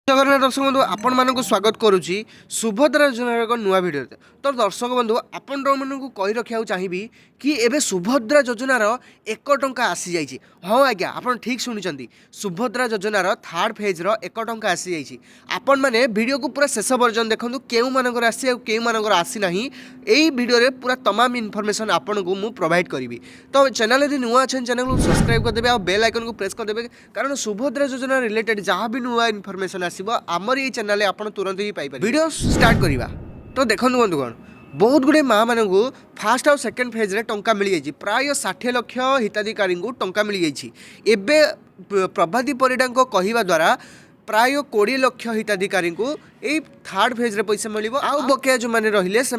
जगन्नाथ दर्शक बंधु आपण मानक स्वागत करुच्ची सुभद्रा योजनार एक नुआ भिडियो। तो दर्शक बंधु आपण मानक कही रखा चाहिए कि एबे सुभद्रा योजनार 1 टंका आसी जाइए। हाँ आज्ञा आप ठीक शुणी सुभद्रा योजनार थर्ड फेज 1 टंका आसी जाइए। आपण मैंने वीडियो को पूरा शेष पर्यटन देखूँ केउ मानकर आसी केउ मानकर आसी ना यही वीडियो पूरा तमाम इनफॉरमेशन आपन को मु प्रोवाइड करी। तो चैनल यदि नुआ अच्छे चैनल को सब्सक्राइब करदे और बेल आइकन को प्रेस करदे कारण सुभद्रा योजना रिलेटेड जहाँ भी नुआ इनफॉरमेशन आमर ये चैनल आप तुरंत ही पाइपर। वीडियो स्टार्ट करवा। तो देखो बंधुगण बहुत गुड़े माँ मान को फास्ट और सेकेंड फेज रे टंका मिल जाइए। प्राय 60 लाख हिताधिकारी को टंका मिल जाइए। एबे प्रभाती परिडा कहवा द्वारा प्राय 20 लाख हिताधिकारी को यही थर्ड फेज रे पैसा मिल आउ बकेया जो मैंने रहिले से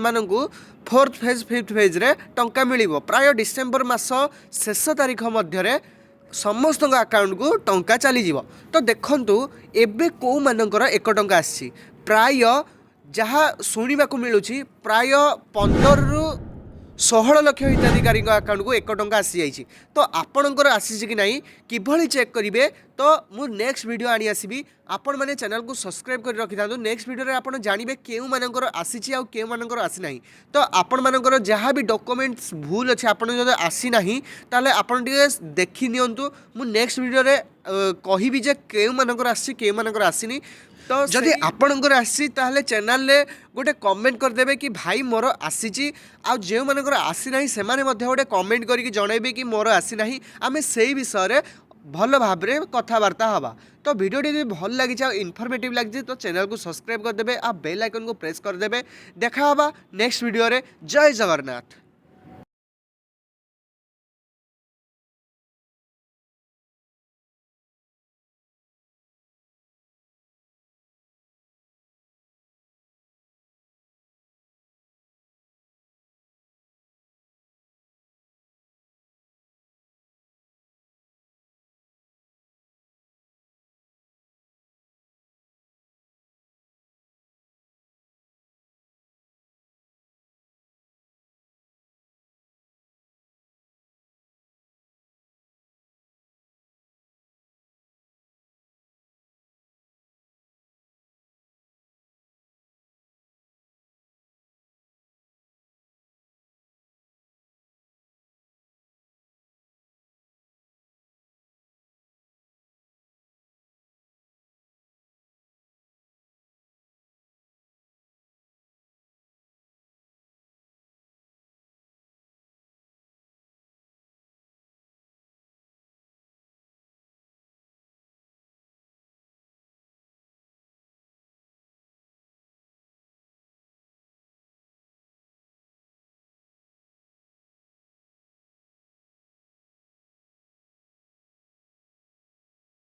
फोर्थ फेज फिफ्थ फेज रे टंका मिल प्राय डिसेम्बर मास शेष तारीख मध्य समस्त अकाउंट को टंका चली। तो देखंतु एबे को मानकर 1 टंका आसी प्राय जहाँ शुणा मिलूँ प्राय 15 रु 16 लाख हिताधिकारी अकाउंट को 1 टंका आसी जाइए। तो आपणकर आसी कि नहीं किभली चेक करेंगे तो मु नेक्स्ट वीडियो आनी आसबि। आपण मैंने चैनल को सब्सक्राइब कर रखी था नेक्स्ट वीडियो रे आपण जानिबे केउ मानकर आसीची आ केउ मानकर आसी नाही। तो आपण मानकर जहाँ भी डॉक्यूमेंट्स भूल अच्छे आपण जदि आसी नाही ताले आपण टिके देखि नियंतु। मु नेक्स्ट वीडियो रे कहिबि जे केउ मानकर आसी केउ मानकर आसीनी। तो जदि आपणकर आसी ताले चैनल रे गोटे कमेंट करदेबे कि भाई मोर आसीची आ जे मानकर आसी नाही से माने मध्ये गोटे कमेंट करके जणाइबे कि मोर आसी नाही। आमे सेही विषय रे भल भाव में कथबार्ता हवा। तो वीडियो टी भल लगी इनफॉर्मेटिव लगी तो चैनल को सब्सक्राइब करदे आ बेल आइकन को प्रेस करदे। देखा हवा नेक्स्ट वीडियो रे। जय जगन्नाथ।